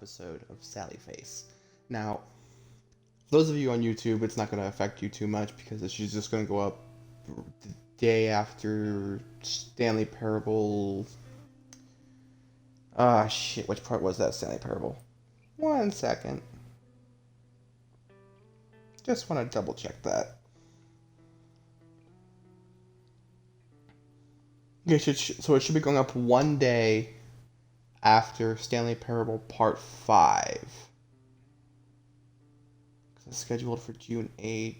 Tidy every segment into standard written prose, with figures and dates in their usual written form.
episode of Sally Face. Now, for those of you on YouTube, it's not going to affect you too much because she's just going to go up the day after Stanley Parable. Ah, shit, which part was that Stanley Parable? 1 second. Just want to double check that. Okay, so it should be going up 1 day after Stanley Parable Part 5. It's scheduled for June 8th.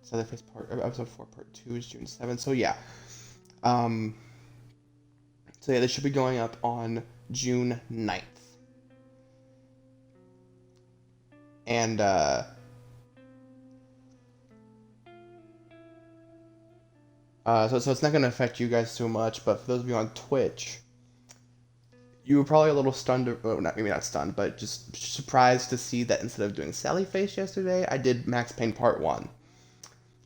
Stanley Face Episode 4 Part 2 is June 7th. So yeah. So yeah, this should be going up on June 9th. And so it's not going to affect you guys too much, but for those of you on Twitch, you were probably a little stunned, well, maybe not stunned, but just surprised to see that instead of doing Sally Face yesterday, I did Max Payne Part 1.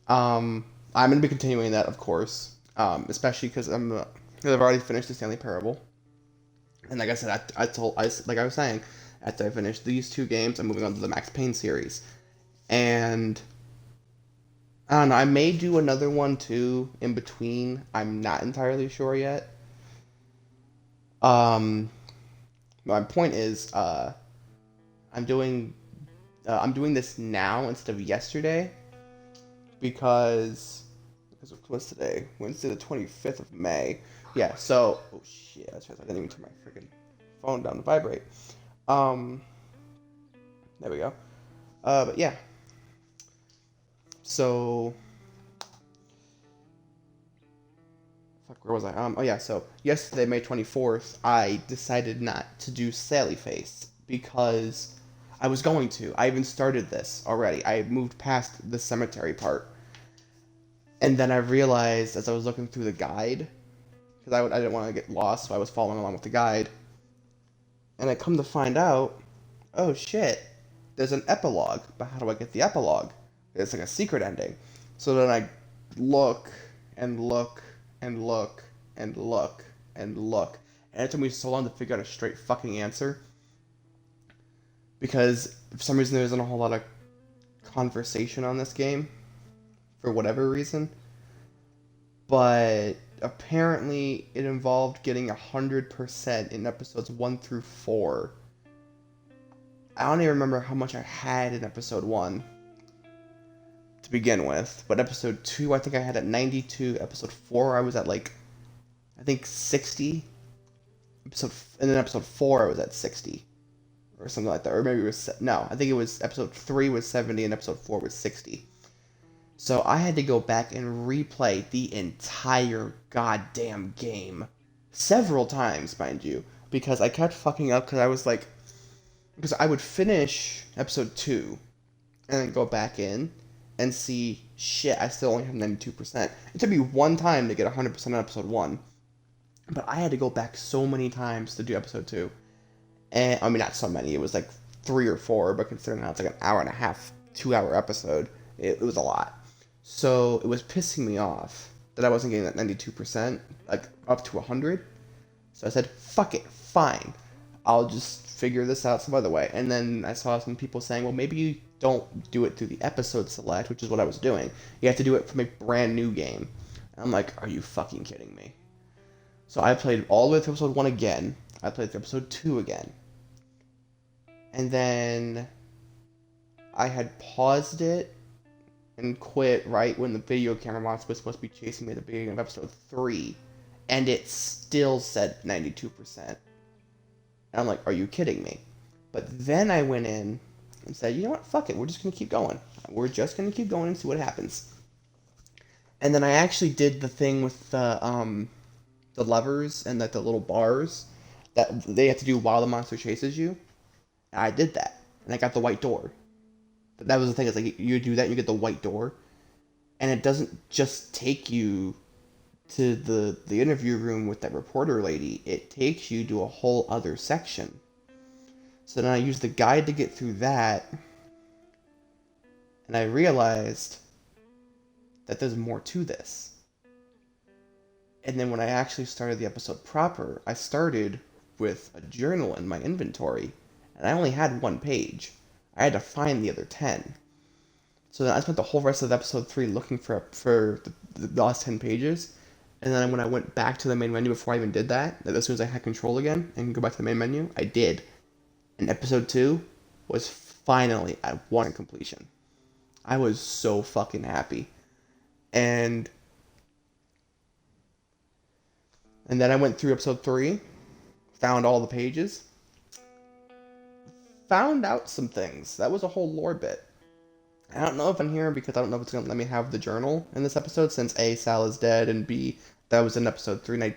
I'm going to be continuing that, of course, especially because I've already finished the Stanley Parable. And like I said, like I was saying, after I finish these 2 games, I'm moving on to the Max Payne series. And I don't know, I may do another one too in between. I'm not entirely sure yet. My point is, I'm doing this now instead of yesterday because what's today? Wednesday the 25th of May. Yeah. So oh shit, that's right. I didn't even turn my freaking phone down to vibrate. There we go. But yeah. So where was I? Oh yeah, so yesterday, May 24th, I decided not to do Sally Face because I was going to. I even started this already. I moved past the cemetery part. And then I realized as I was looking through the guide, because I didn't want to get lost, so I was following along with the guide. And I come to find out, oh shit, there's an epilogue. But how do I get the epilogue? It's like a secret ending. So then I look and look and look and look and look. And it took me so long to figure out a straight fucking answer. Because for some reason there isn't a whole lot of conversation on this game. For whatever reason. But apparently it involved getting 100% in episodes 1 through 4. I don't even remember how much I had in episode 1. To begin with, but episode 2 I think I had at 92. Episode 4 I was at like I think 60. And then episode 4 I was at 60 or something like that, or maybe it was no, I think it was episode 3 was 70 and episode 4 was 60. So I had to go back and replay the entire goddamn game several times, mind you, because I kept fucking up because I would finish episode 2 and then go back in and see, shit, I still only have 92%. It took me one time to get 100% on episode 1. But I had to go back so many times to do episode 2. And, I mean, not so many. It was like 3 or 4, but considering how it's like an hour and a half, 2-hour episode, it was a lot. So it was pissing me off that I wasn't getting that 92%, like up to 100. So I said, fuck it, fine. I'll just figure this out some other way. And then I saw some people saying, well, maybe you don't do it through the episode select, which is what I was doing. You have to do it from a brand new game. And I'm like, are you fucking kidding me? So I played all the way through episode 1 again. I played through episode 2 again. And then I had paused it and quit right when the video camera monster was supposed to be chasing me at the beginning of episode 3. And it still said 92%. And I'm like, are you kidding me? But then I went in and said, you know what, fuck it, we're just going to keep going. We're just going to keep going and see what happens. And then I actually did the thing with the levers and the little bars that they have to do while the monster chases you. And I did that. And I got the white door. But that was the thing, is like, you do that and you get the white door. And it doesn't just take you to the interview room with that reporter lady. It takes you to a whole other section. So then I used the guide to get through that, and I realized that there's more to this. And then when I actually started the episode proper, I started with a journal in my inventory, and I only had one page. I had to find the other 10. So then I spent the whole rest of episode 3 looking for the last 10 pages. And then when I went back to the main menu before I even did that, as soon as I had control again and go back to the main menu, I did. And episode 2 was finally at 1 completion. I was so fucking happy. And then I went through episode 3, found all the pages, found out some things. That was a whole lore bit. I don't know if I'm here because I don't know if it's going to let me have the journal in this episode, since A, Sal is dead, and B, that was in episode 3, and I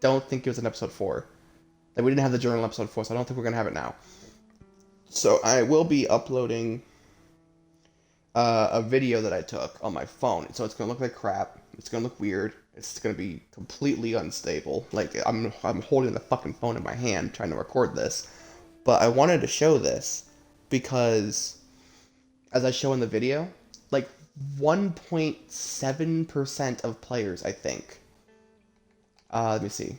don't think it was in episode 4. Like, we didn't have the journal in episode 4, so I don't think we're going to have it now. So I will be uploading a video that I took on my phone. So it's going to look like crap. It's going to look weird. It's going to be completely unstable. Like, I'm holding the fucking phone in my hand trying to record this. But I wanted to show this because, as I show in the video, like 1.7% of players, I think. Let me see.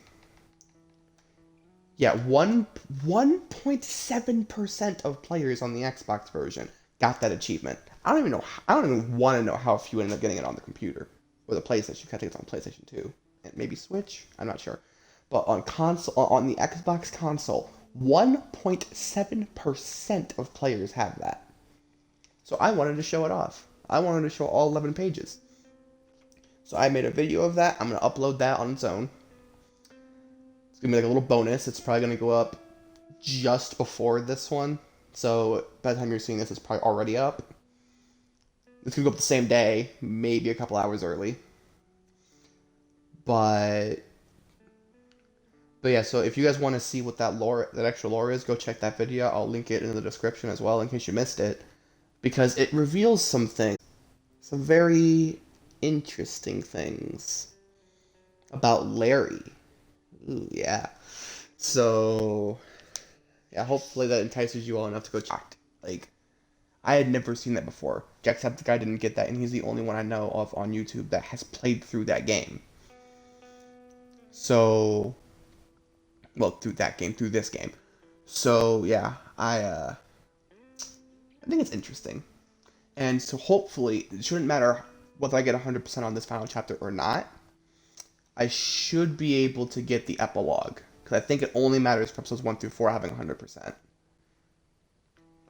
Yeah, 1.7% of players on the Xbox version got that achievement. I don't even want to know how few ended up getting it on the computer or the PlayStation. I think it's on PlayStation 2 and maybe Switch. I'm not sure. But on on the Xbox console, 1.7% of players have that. So I wanted to show it off. I wanted to show all 11 pages. So I made a video of that. I'm going to upload that on its own. It's going to be like a little bonus. It's probably going to go up just before this one. So by the time you're seeing this, it's probably already up. It's going to go up the same day, maybe a couple hours early. But yeah, so if you guys want to see what that extra lore is, go check that video. I'll link it in the description as well in case you missed it. Because it reveals some things. Some very interesting things about Larry. Ooh, yeah. So, yeah, hopefully that entices you all enough to go check. Like, I had never seen that before. Jacksepticeye didn't get that, and he's the only one I know of on YouTube that has played through that game. So, well, through this game. So, yeah, I think it's interesting. And so hopefully, it shouldn't matter whether I get 100% on this final chapter or not. I should be able to get the epilogue. Because I think it only matters for episodes 1 through 4 having 100%.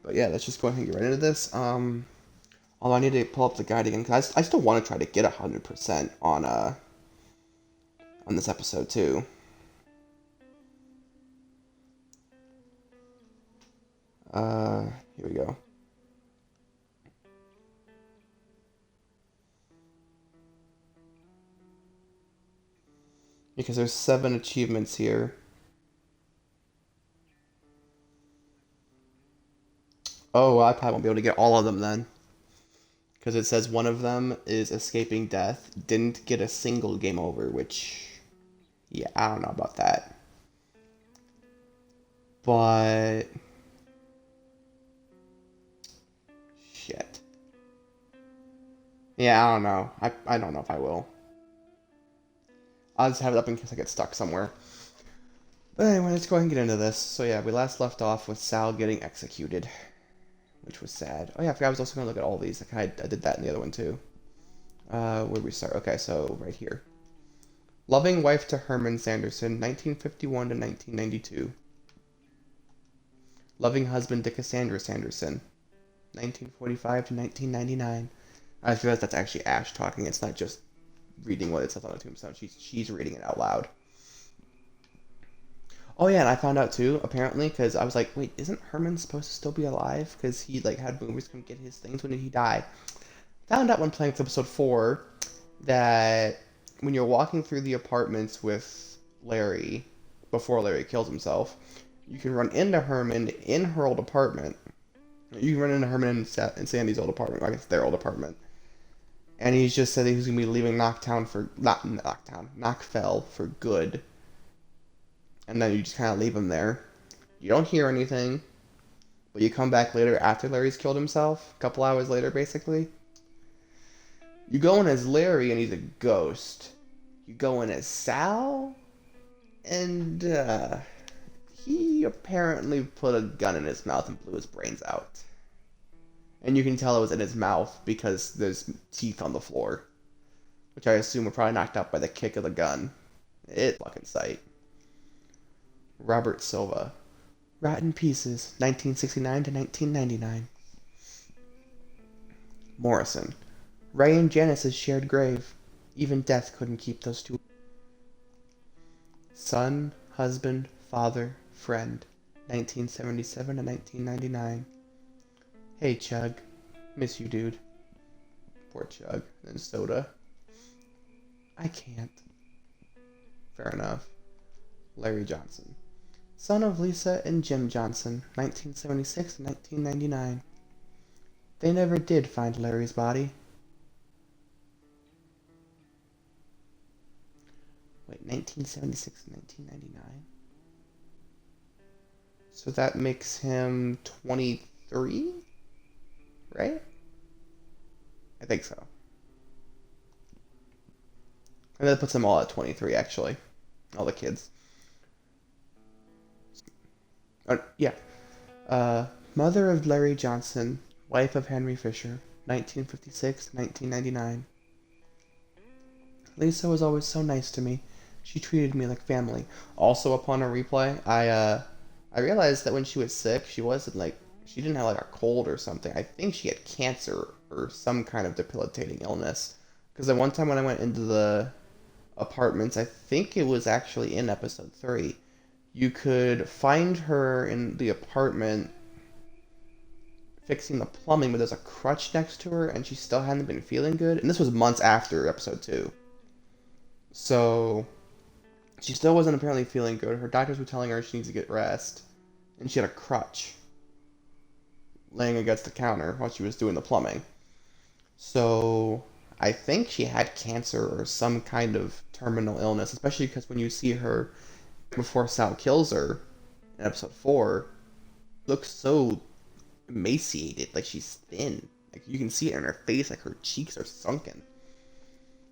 But yeah, let's just go ahead and get right into this. Although I need to pull up the guide again, because I still want to try to get 100% on this episode too. Here we go. Because there's 7 achievements here. Oh, well, I probably won't be able to get all of them then. Because it says one of them is escaping death. Didn't get a single game over, which, yeah, I don't know about that. But, shit. Yeah, I don't know. I don't know if I will. I'll just have it up in case I get stuck somewhere. But anyway, let's go ahead and get into this. So yeah, we last left off with Sal getting executed, which was sad. Oh yeah, I forgot I was also going to look at all these. I did that in the other one too. Where did we start? Okay, so right here. Loving wife to Herman Sanderson, 1951 to 1992. Loving husband to Cassandra Sanderson, 1945 to 1999. I just realized that's actually Ash talking. It's not just reading what it says on the tombstone. She's reading it out loud. Oh yeah, and I found out too, apparently, because I was like, wait, isn't Herman supposed to still be alive? Because he like had boomers come get his things. When did he die? Found out when playing with episode 4 that when you're walking through the apartments with Larry before Larry kills himself, you can run into Herman in her old apartment. You can run into Herman in Sandy's old apartment. I guess their old apartment. And he's just said that he's gonna be leaving Knockfell for good. And then you just kind of leave him there. You don't hear anything, but you come back later after Larry's killed himself, a couple hours later, basically. You go in as Larry, and he's a ghost. You go in as Sal, and he apparently put a gun in his mouth and blew his brains out. And you can tell it was in his mouth because there's teeth on the floor, which I assume were probably knocked out by the kick of the gun. It's fucking sight. Robert Silva. Rotten Pieces, 1969 to 1999. Morrison. Ray and Janice's shared grave. Even death couldn't keep those two. Son, husband, father, friend, 1977 to 1999. Hey, Chug. Miss you, dude. Poor Chug. And Soda. I can't. Fair enough. Larry Johnson. Son of Lisa and Jim Johnson, 1976 to 1999. They never did find Larry's body. Wait, 1976 to 1999? So that makes him 23? Right? I think so. And that puts them all at 23, actually. All the kids. Yeah. Mother of Larry Johnson, wife of Henry Fisher, 1956 to 1999. Lisa was always so nice to me. She treated me like family. Also, upon a replay, I realized that when she was sick, she didn't have like a cold or something. I think she had cancer or some kind of debilitating illness. Because at one time when I went into the apartments, I think it was actually in episode 3, you could find her in the apartment fixing the plumbing, but there's a crutch next to her, and she still hadn't been feeling good. And this was months after episode 2. So, she still wasn't apparently feeling good. Her doctors were telling her she needs to get rest. And she had a crutch laying against the counter while she was doing the plumbing. So, I think she had cancer or some kind of terminal illness, especially because when you see her before Sal kills her in episode 4, looks so emaciated, like she's thin. Like you can see it in her face, like her cheeks are sunken.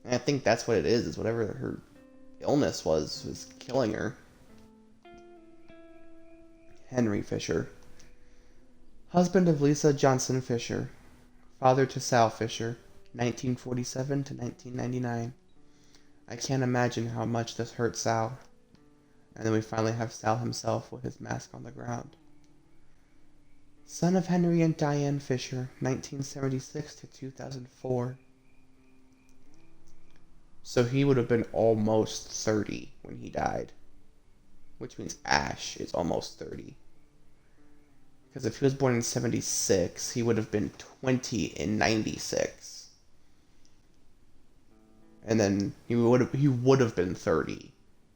And I think that's what it is whatever her illness was killing her. Henry Fisher. Husband of Lisa Johnson Fisher. Father to Sal Fisher, 1947 to 1999. I can't imagine how much this hurt Sal. And then we finally have Sal himself with his mask on the ground. Son of Henry and Diane Fisher, 1976 to 2004. So he would have been almost 30 when he died. Which means Ash is almost 30. Because if he was born in 76, he would have been 20 in 96. And then he would have been 30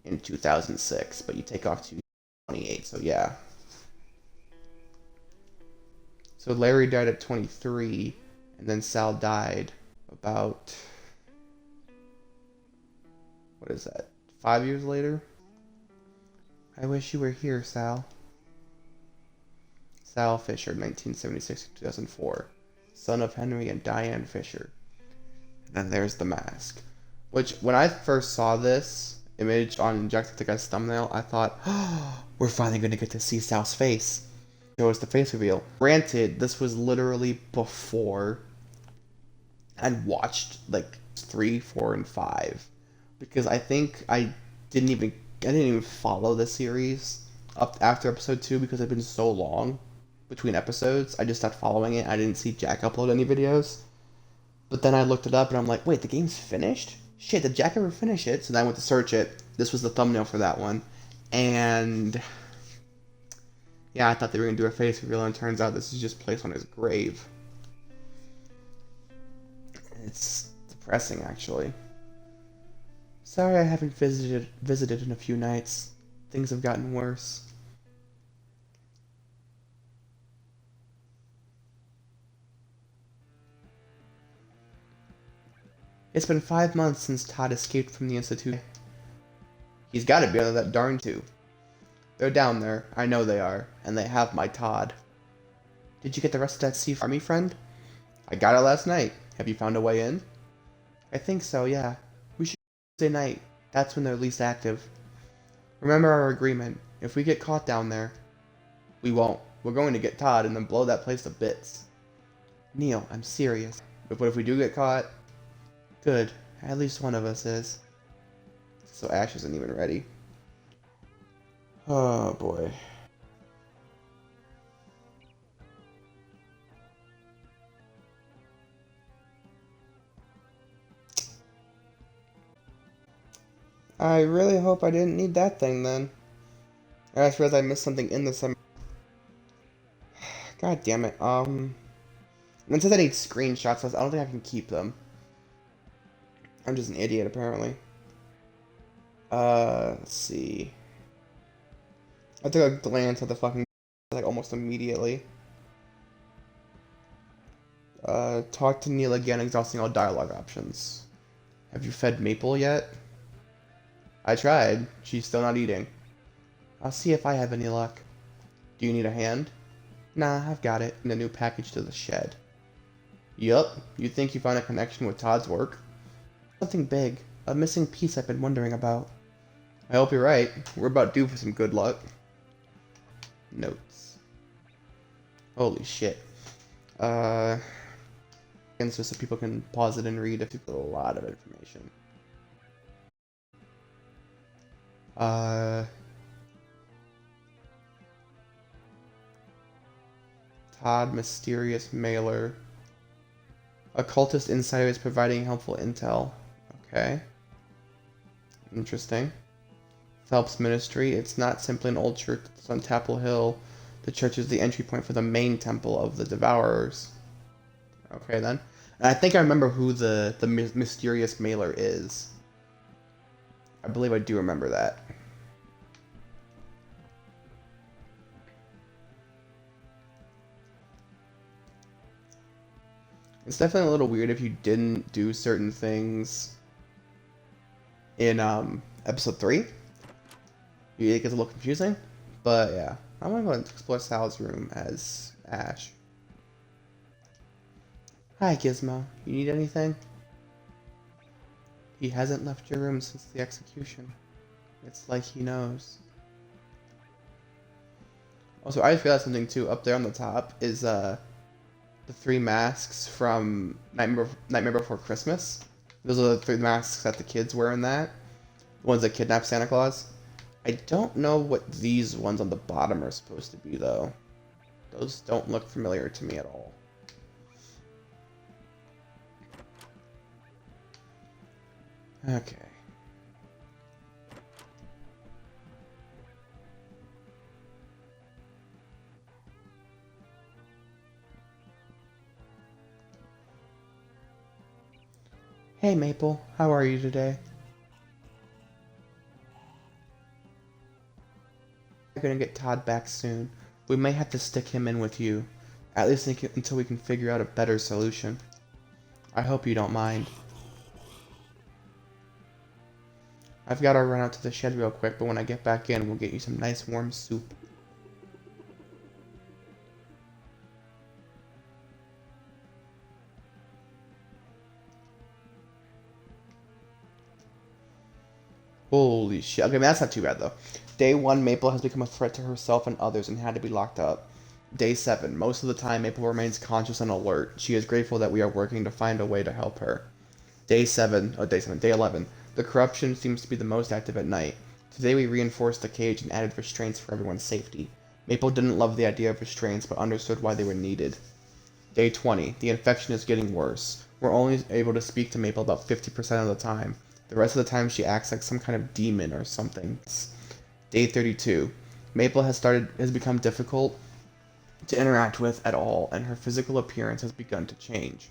in 2006, but you take off 28, so yeah. So Larry died at 23, and then Sal died about, what is that, 5 years later? I wish you were here, Sal. Sal Fisher, 1976 to 2004. Son of Henry and Diane Fisher. And then there's the mask. Which, when I first saw this image on Jacksepticeye's thumbnail, I thought, oh, we're finally going to get to see Sal's face. Show us the face reveal. Granted, this was literally before I'd watched like 3, 4, and 5. Because I think I didn't even follow the series up after episode 2 because it had been so long between episodes. I just stopped following it. I didn't see Jack upload any videos. But then I looked it up and I'm like, wait, the game's finished? Shit, did Jack ever finish it? So then I went to search it. This was the thumbnail for that one. And yeah, I thought they were going to do a face reveal, and it turns out this is just placed on his grave. It's depressing, actually. Sorry I haven't visited in a few nights. Things have gotten worse. It's been 5 months since Todd escaped from the Institute. He's got to be under that darn tube. They're down there, I know they are, and they have my Todd. Did you get the rest of that C Army friend? I got it last night. Have you found a way in? I think so, yeah. We should Tuesday night. That's when they're least active. Remember our agreement. If we get caught down there, we won't. We're going to get Todd and then blow that place to bits. Neil, I'm serious. But what if we do get caught? Good. At least one of us is. So Ash isn't even ready. Oh boy. I really hope I didn't need that thing then. I just realized I missed something in the sum. God damn it. It says I need screenshots, so I don't think I can keep them. I'm just an idiot, apparently. Let's see. I took a glance at the fucking like almost immediately. Talk to Neil again, exhausting all dialogue options. Have you fed Maple yet? I tried. She's still not eating. I'll see if I have any luck. Do you need a hand? Nah, I've got it in a new package to the shed. Yup, you think you found a connection with Todd's work? Something big. A missing piece I've been wondering about. I hope you're right. We're about due for some good luck. Notes. Holy shit. And so people can pause it and read if it's a lot of information. Todd, mysterious mailer. Occultist insider is providing helpful intel. Okay. Interesting. Phelps Ministry. It's not simply an old church that's on Tapple Hill. The church is the entry point for the main temple of the Devourers. Okay, then. And I think I remember who the mysterious mailer is. I believe I do remember that. It's definitely a little weird if you didn't do certain things in episode 3. It gets a little confusing, but yeah. I'm gonna go and explore Sal's room as Ash. Hi, Gizmo. You need anything? He hasn't left your room since the execution. It's like he knows. Also, I just realized something too. Up there on the top is the 3 masks from Nightmare Before Christmas. Those are the 3 masks that the kids wear in that. The ones that kidnap Santa Claus. I don't know what these ones on the bottom are supposed to be, though. Those don't look familiar to me at all. Okay. Hey, Maple. How are you today? We're gonna get Todd back soon. We may have to stick him in with you. At least until we can figure out a better solution. I hope you don't mind. I've got to run out to the shed real quick, but when I get back in, we'll get you some nice warm soup. Holy shit. Okay, that's not too bad, though. Day 1, Maple has become a threat to herself and others and had to be locked up. Day 7, most of the time, Maple remains conscious and alert. She is grateful that we are working to find a way to help her. Day 11. The corruption seems to be the most active at night. Today we reinforced the cage and added restraints for everyone's safety. Maple didn't love the idea of restraints, but understood why they were needed. Day 20. The infection is getting worse. We're only able to speak to Maple about 50% of the time. The rest of the time she acts like some kind of demon or something. Day 32. Maple has become difficult to interact with at all, and her physical appearance has begun to change.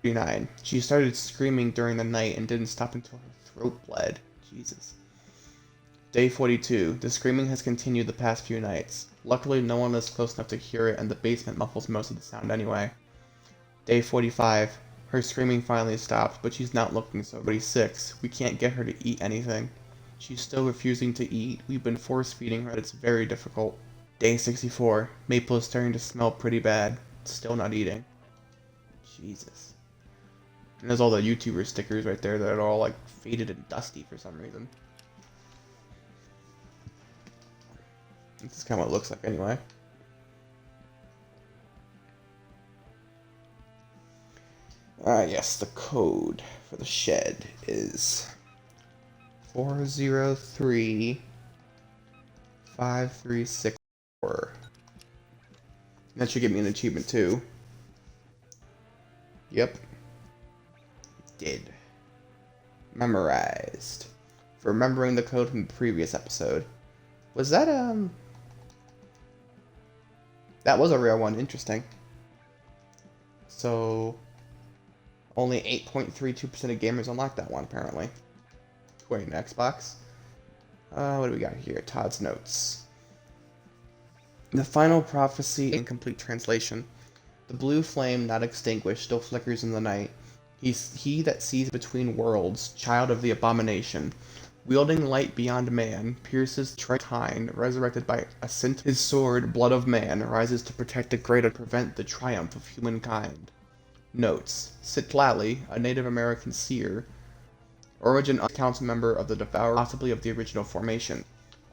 39. She started screaming during the night and didn't stop until her throat bled. Jesus. Day 42. The screaming has continued the past few nights. Luckily, no one lives close enough to hear it, and the basement muffles most of the sound anyway. Day 45. Her screaming finally stopped, but she's not looking so. 46. We can't get her to eat anything. She's still refusing to eat. We've been force-feeding her, but it's very difficult. Day 64. Maple is starting to smell pretty bad. Still not eating. Jesus. And there's all the YouTuber stickers right there that are all like faded and dusty for some reason. This is kind of what it looks like anyway. Yes, the code for the shed is 4035364. That should give me an achievement too. Yep. Did. Memorized. For remembering the code from the previous episode. Was that, that was a real one. Interesting. So, only 8.32% of gamers unlocked that one, apparently. According to Xbox. What do we got here? Todd's notes. The final prophecy in complete translation. The blue flame not extinguished still flickers in the night. He's he that sees between worlds, child of the abomination. Wielding light beyond man, pierces kind, resurrected by a scent. His sword, blood of man, rises to protect the great and prevent the triumph of humankind. Notes. Citlali, a Native American seer. Origin council member of the Devourer, possibly of the original formation.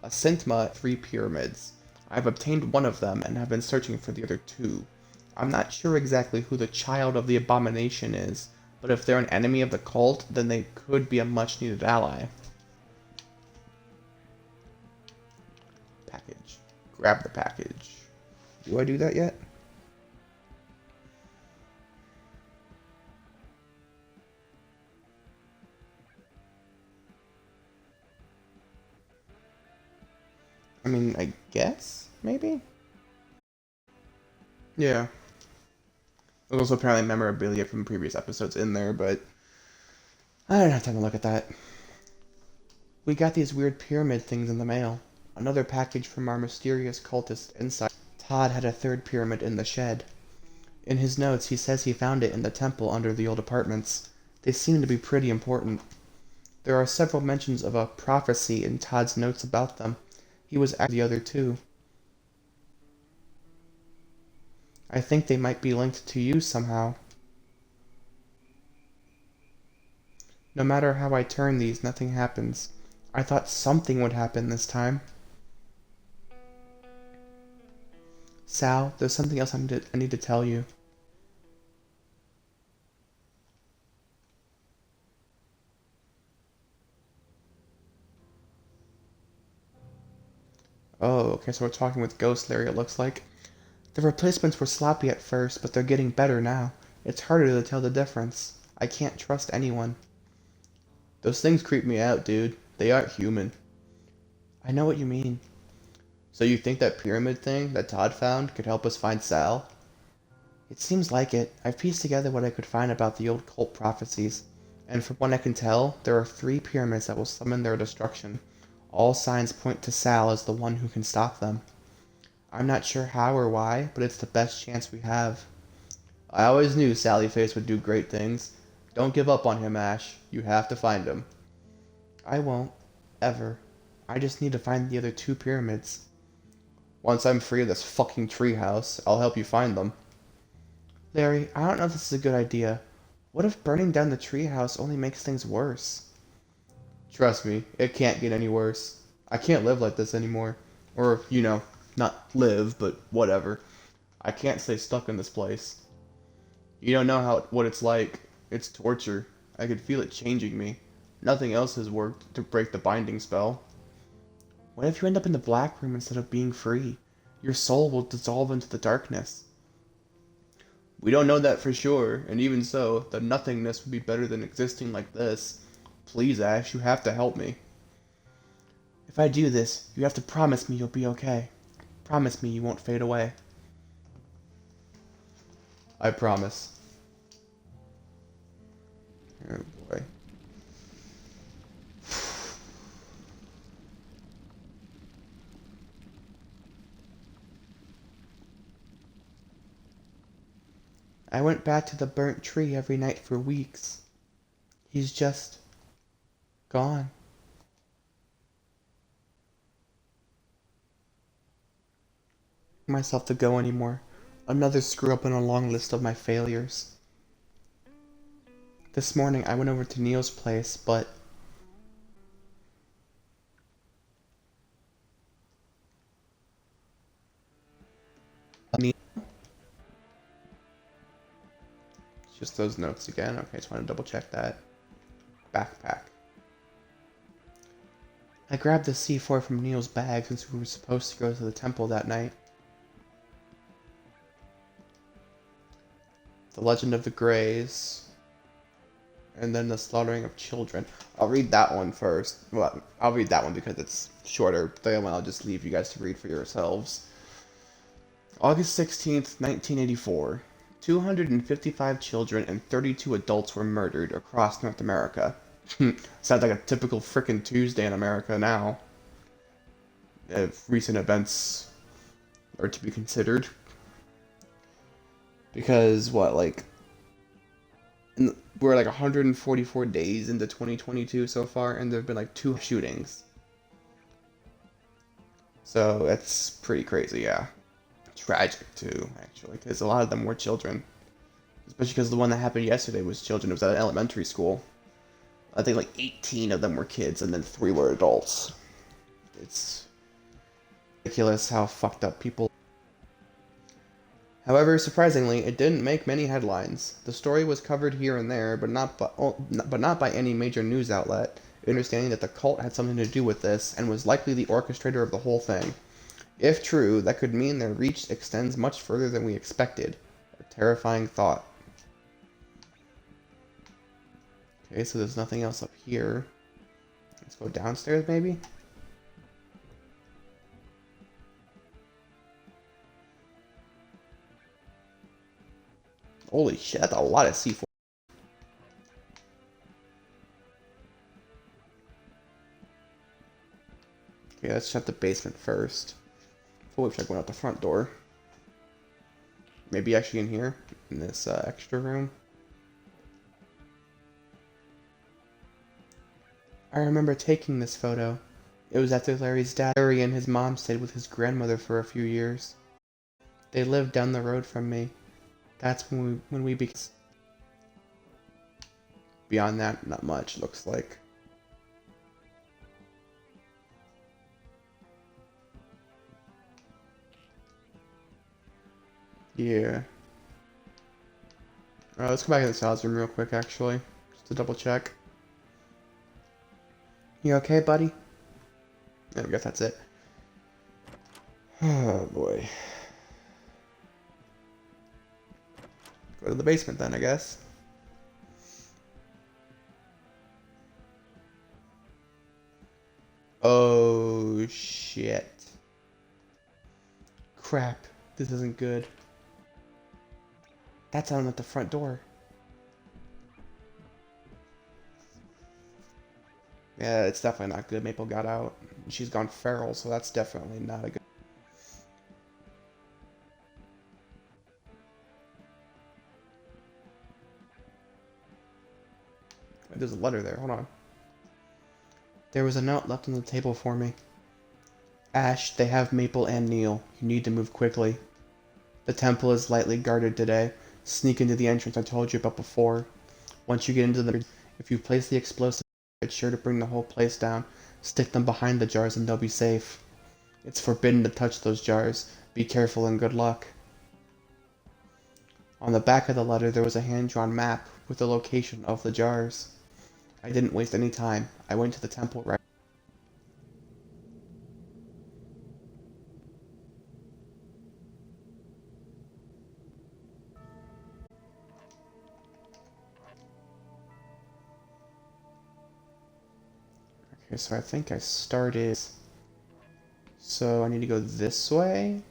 A Sintma, 3 pyramids. I've obtained one of them and have been searching for the other 2. I'm not sure exactly who the child of the abomination is, but if they're an enemy of the cult, then they could be a much-needed ally. Package. Grab the package. Do I do that yet? I mean, I guess? Maybe? Yeah. There's also apparently memorabilia from previous episodes in there, but I don't have time to look at that. We got these weird pyramid things in the mail. Another package from our mysterious cultist inside. Todd had a 3rd pyramid in the shed. In his notes, he says he found it in the temple under the old apartments. They seem to be pretty important. There are several mentions of a prophecy in Todd's notes about them. He was after the other 2. I think they might be linked to you somehow. No matter how I turn these, nothing happens. I thought something would happen this time. Sal, there's something else I need to tell you. Oh, okay, so we're talking with Ghost Larry, it looks like. The replacements were sloppy at first, but they're getting better now. It's harder to tell the difference. I can't trust anyone. Those things creep me out, dude. They aren't human. I know what you mean. So you think that pyramid thing that Todd found could help us find Sal? It seems like it. I've pieced together what I could find about the old cult prophecies, and from what I can tell, there are 3 pyramids that will summon their destruction. All signs point to Sal as the one who can stop them. I'm not sure how or why, but it's the best chance we have. I always knew Sally Face would do great things. Don't give up on him, Ash. You have to find him. I won't. Ever. I just need to find the other 2 pyramids. Once I'm free of this fucking treehouse, I'll help you find them. Larry, I don't know if this is a good idea. What if burning down the treehouse only makes things worse? Trust me, it can't get any worse. I can't live like this anymore. Or, not live, but whatever. I can't stay stuck in this place. You don't know what it's like. It's torture. I could feel it changing me. Nothing else has worked to break the binding spell. What if you end up in the black room instead of being free? Your soul will dissolve into the darkness. We don't know that for sure, and even so, the nothingness would be better than existing like this. Please, Ash, you have to help me. If I do this, you have to promise me you'll be okay. Promise me you won't fade away. I promise. Oh boy. I went back to the burnt tree every night for weeks. He's just gone. Myself to go anymore. Another screw up in a long list of my failures. This morning I went over to Neil's place, but Just those notes again. Okay, just want to double check that. Backpack. I grabbed the C4 from Neil's bag since we were supposed to go to the temple that night. The Legend of the Greys. And then the slaughtering of children. I'll read that one first. Well, I'll read that one because it's shorter. The other one I'll just leave you guys to read for yourselves. August 16th, 1984. 255 children and 32 adults were murdered across North America. Sounds like a typical frickin' Tuesday in America now. If recent events are to be considered. Because, what, like... we're like 144 days into 2022 so far, and there have been like 2 shootings. So that's pretty crazy, yeah. Tragic too, actually, because a lot of them were children. Especially because the one that happened yesterday was children. It was at an elementary school. I think like 18 of them were kids, and then 3 were adults. It's ridiculous how fucked up people. However, surprisingly, it didn't make many headlines. The story was covered here and there, but not by any major news outlet, understanding that the cult had something to do with this and was likely the orchestrator of the whole thing. If true, that could mean their reach extends much further than we expected. A terrifying thought. Okay, so there's nothing else up here. Let's go downstairs, maybe? Holy shit, that's a lot of C4. Okay, let's shut the basement first. Before we check going out the front door. Maybe actually in here, in this extra room. I remember taking this photo. It was after Larry's dad. Larry and his mom stayed with his grandmother for a few years. They lived down the road from me. That's when we became. Beyond that, not much, looks like. Yeah. Alright, let's go back in the sales room real quick, actually. Just to double check. You okay, buddy? I guess that's it. Oh, boy. Go to the basement then, I guess. Oh, shit. Crap. This isn't good. That's out at the front door. Yeah, it's definitely not good. Maple got out. She's gone feral, so that's definitely not a good... There's a letter there. Hold on. There was a note left on the table for me. Ash, they have Maple and Neil. You need to move quickly. The temple is lightly guarded today. Sneak into the entrance I told you about before. Once you get into the... If you place the explosives, it's sure to bring the whole place down. Stick them behind the jars and they'll be safe. It's forbidden to touch those jars. Be careful and good luck. On the back of the letter there was a hand-drawn map with the location of the jars. I didn't waste any time. I went to the temple right... Okay, so I think I started... So I need to go this way?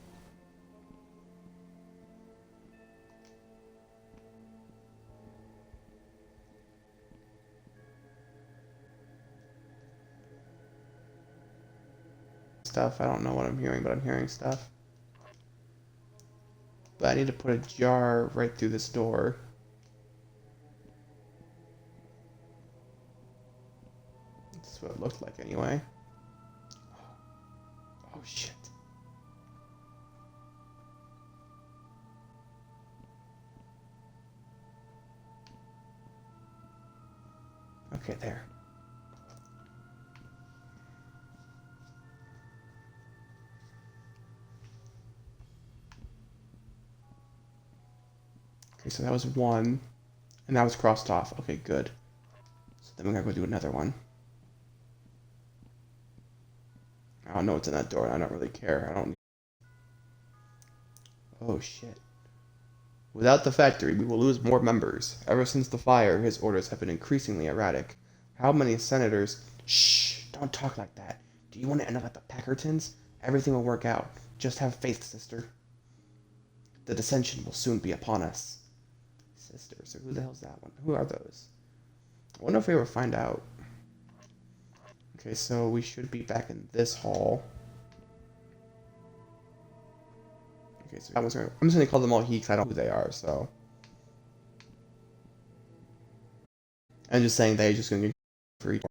Stuff. I don't know what I'm hearing, but I'm hearing stuff. But I need to put a jar right through this door. That's what it looked like anyway. Oh shit. Okay, there. Okay, so that was one. And that was crossed off. Okay, good. So then we're gonna go do another one. I don't know what's in that door. I don't really care. I don't. Oh shit. Without the factory, we will lose more members. Ever since the fire, his orders have been increasingly erratic. How many senators... Shh! Don't talk like that. Do you want to end up like the Peckertons? Everything will work out. Just have faith, sister. The dissension will soon be upon us. Sister, so who the hell's that one? Who are those? I wonder if we ever find out. Okay, so we should be back in this hall. Okay, so I'm just gonna call them all he because I don't know who they are, so. I'm just saying they're just gonna get for each.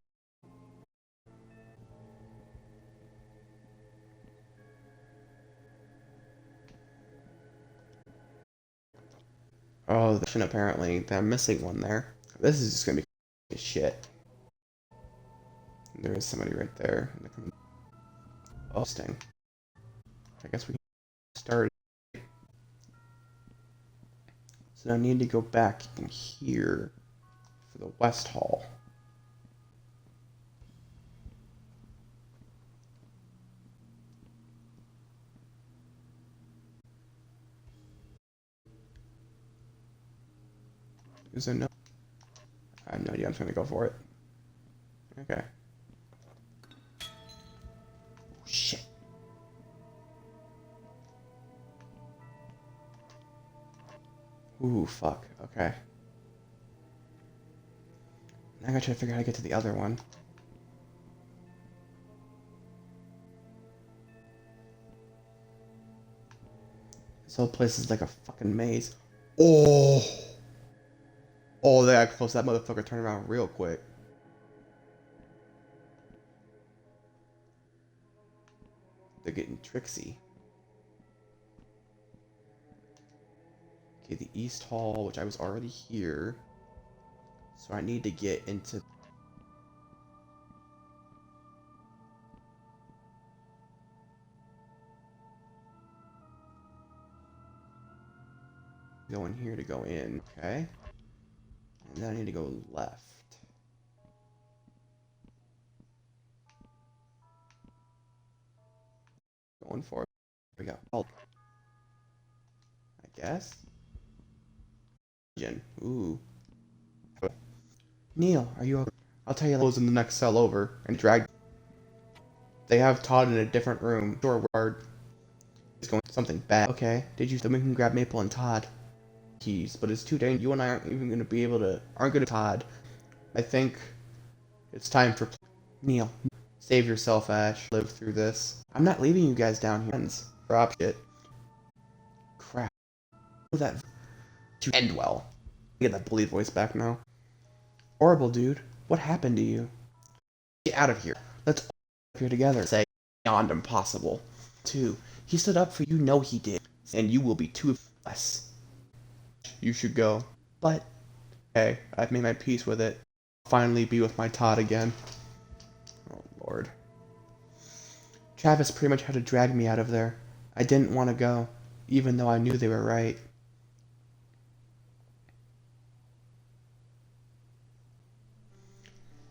Oh, apparently they're missing one there. This is just gonna be shit. There is somebody right there. Oh, sting. I guess we can start. So I need to go back in here for the West Hall. Is there no? I have no idea. I'm just gonna go for it. Okay. Oh, shit. Ooh, fuck. Okay. Now I gotta try to figure out how to get to the other one. This whole place is like a fucking maze. Oh! Oh, they got close. That motherfucker turned around real quick. They're getting tricksy. Okay, the East Hall, which I was already here. So I need to get into... Go in here to go in, okay? And then I need to go left. Going for it. Here we go. Oh. I guess. Ooh. Neil, are you okay? I'll tell you those in the next cell over and drag. They have Todd in a different room. Sure, word. It's going something bad. Okay. Did you? Then we can grab Maple and Todd. Keys, but it's too dangerous. You and I aren't even gonna be able to. Aren't gonna Todd. I think it's time for Neil. Save yourself, Ash. Live through this. I'm not leaving you guys down here. Drop shit. Crap. That to end well. Get that bully voice back now. Horrible, dude. What happened to you? Get out of here. Let's all up here together. Say beyond impossible. 2. He stood up for you. Know he did. And you will be 2 less. You should go. But hey, I've made my peace with it. I'll finally be with my Todd again. Oh Lord. Travis pretty much had to drag me out of there. I didn't want to go, even though I knew they were right.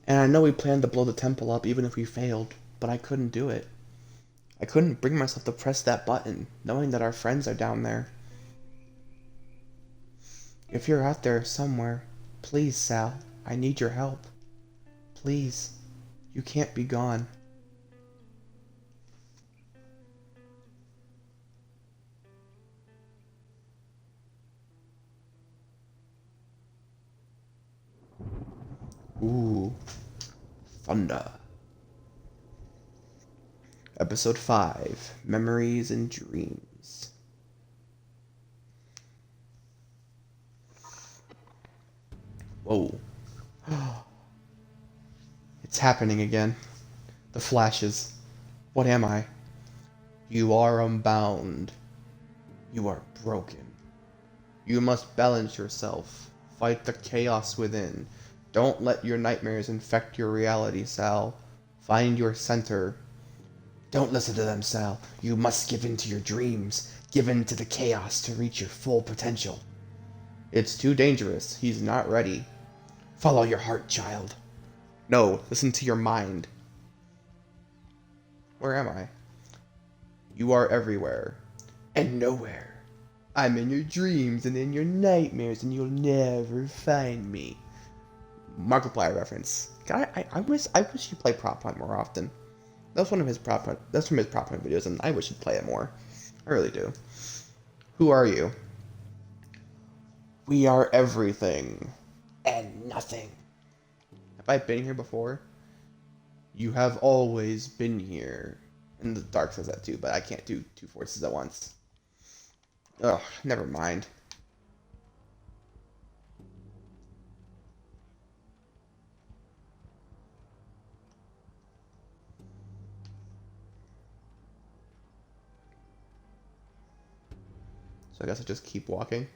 And I know we planned to blow the temple up even if we failed, but I couldn't do it. I couldn't bring myself to press that button, knowing that our friends are down there. If you're out there somewhere, please, Sal, I need your help. Please, you can't be gone. Ooh, thunder. Episode 5, Memories and Dreams. Whoa. It's happening again. The flashes. What am I? You are unbound. You are broken. You must balance yourself. Fight the chaos within. Don't let your nightmares infect your reality, Sal. Find your center. Don't listen to them, Sal. You must give in to your dreams. Give in to the chaos to reach your full potential. It's too dangerous. He's not ready. Follow your heart, child. No, listen to your mind. Where am I? You are everywhere. And nowhere. I'm in your dreams and in your nightmares, and you'll never find me. Markiplier reference. God, I wish he'd play Prop Hunt more often. That's one of his Prop Hunt. That's from his Prop Hunt videos, and I wish he'd play it more. I really do. Who are you? We are everything and nothing. Have I been here before? You have always been here. And the Dark says that too, but I can't do two voices at once. Ugh, never mind. So I guess I just keep walking.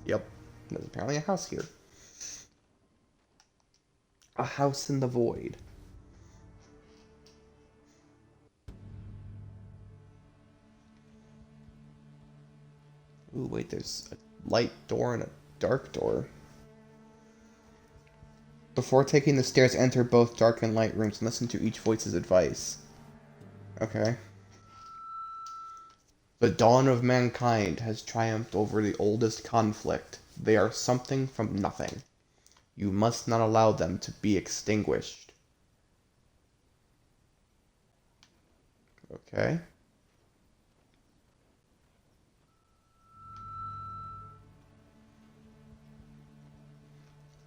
Yep, there's apparently a house here. A house in the void. Ooh, wait, there's a light door and a dark door. Before taking the stairs, enter both dark and light rooms and listen to each voice's advice. Okay. The dawn of mankind has triumphed over the oldest conflict. They are something from nothing. You must not allow them to be extinguished. Okay.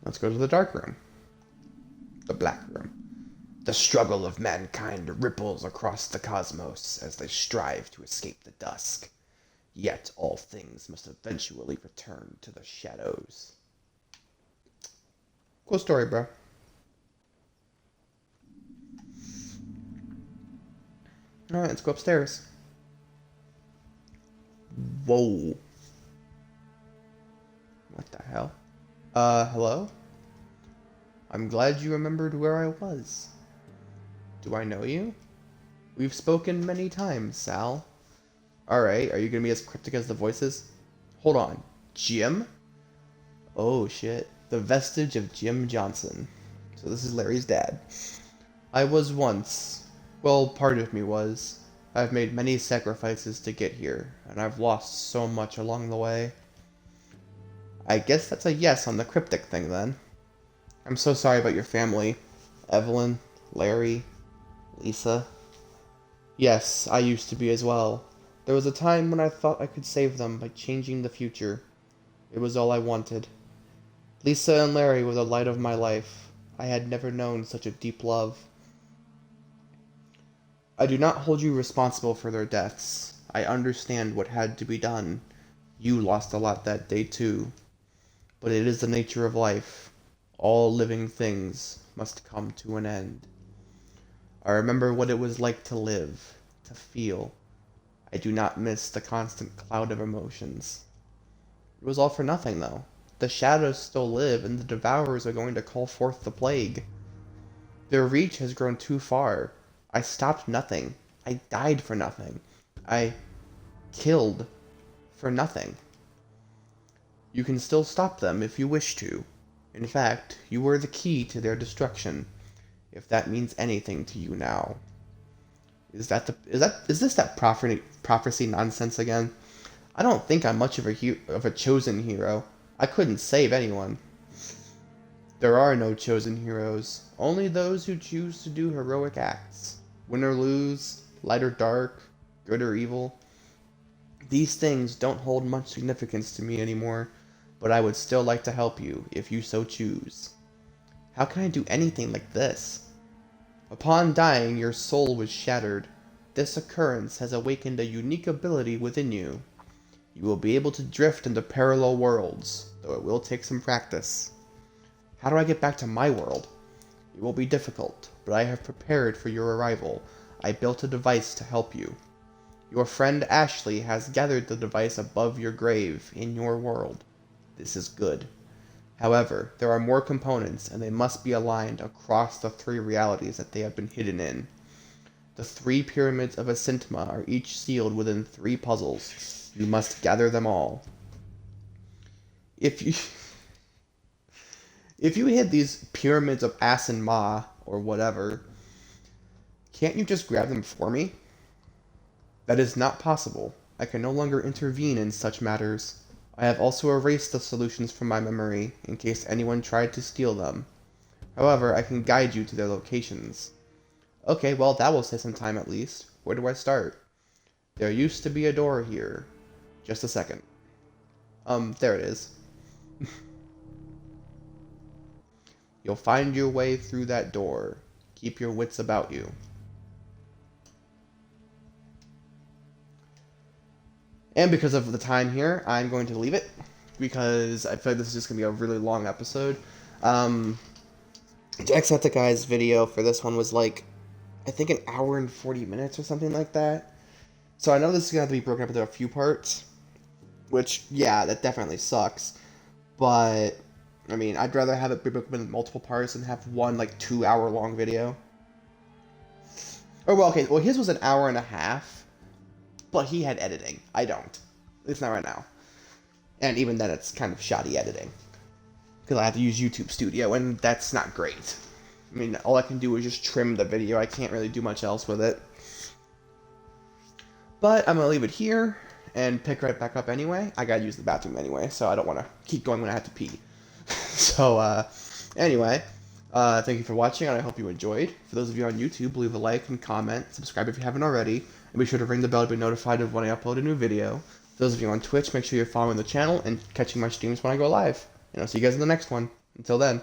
Let's go to the dark room. The black room. The struggle of mankind ripples across the cosmos as they strive to escape the dusk. Yet all things must eventually return to the shadows. Cool story, bro. Alright, let's go upstairs. Whoa. What the hell? Hello? I'm glad you remembered where I was. Do I know you? We've spoken many times, Sal. Alright, are you gonna be as cryptic as the voices? Hold on. Jim? Oh shit. The vestige of Jim Johnson. So this is Larry's dad. I was once. Well, part of me was. I've made many sacrifices to get here, and I've lost so much along the way. I guess that's a yes on the cryptic thing then. I'm so sorry about your family. Evelyn, Larry, Lisa. Yes, I used to be as well. There was a time when I thought I could save them by changing the future. It was all I wanted. Lisa and Larry were the light of my life. I had never known such a deep love. I do not hold you responsible for their deaths. I understand what had to be done. You lost a lot that day too. But it is the nature of life. All living things must come to an end. I remember what it was like to live, to feel. I do not miss the constant cloud of emotions. It was all for nothing, though. The shadows still live, and the devourers are going to call forth the plague. Their reach has grown too far. I stopped nothing. I died for nothing. I killed for nothing. You can still stop them if you wish to. In fact, you were the key to their destruction, if that means anything to you now. Is this that prophecy nonsense again? I don't think I'm much of a chosen hero. I couldn't save anyone. There are no chosen heroes, only those who choose to do heroic acts. Win or lose, light or dark, good or evil. These things don't hold much significance to me anymore, but I would still like to help you, if you so choose. How can I do anything like this? Upon dying, your soul was shattered. This occurrence has awakened a unique ability within you. You will be able to drift into parallel worlds, though it will take some practice. How do I get back to my world? It will be difficult, but I have prepared for your arrival. I built a device to help you. Your friend Ashley has gathered the device above your grave, in your world. This is good. However, there are more components, and they must be aligned across the three realities that they have been hidden in. The three pyramids of Asintma are each sealed within three puzzles. You must gather them all. if you if you hit these pyramids of Asin Ma or whatever, can't you just grab them for me? That is not possible. I can no longer intervene in such matters. I have also erased the solutions from my memory in case anyone tried to steal them. However, I can guide you to their locations. Okay, well, that will save some time at least. Where do I start? There used to be a door here. Just a second. There it is. You'll find your way through that door. Keep your wits about you. And because of the time here, I'm going to leave it, because I feel like this is just going to be a really long episode. Jacksepticeye's video for this one was like, I think an hour and 40 minutes or something like that. So I know this is going to have to be broken up into a few parts, which, yeah, that definitely sucks. But, I mean, I'd rather have it be broken up into multiple parts than have one, like, 2-hour long video. Or, well, okay, well, his was an hour and a half, but he had editing. I don't. At least not right now. And even then, it's kind of shoddy editing. Because I have to use YouTube Studio, and that's not great. I mean, all I can do is just trim the video. I can't really do much else with it. But I'm going to leave it here and pick right back up anyway. I got to use the bathroom anyway, so I don't want to keep going when I have to pee. So, anyway, thank you for watching, and I hope you enjoyed. For those of you on YouTube, leave a like and comment. Subscribe if you haven't already. And be sure to ring the bell to be notified of when I upload a new video. For those of you on Twitch, make sure you're following the channel and catching my streams when I go live. And I'll see you guys in the next one. Until then.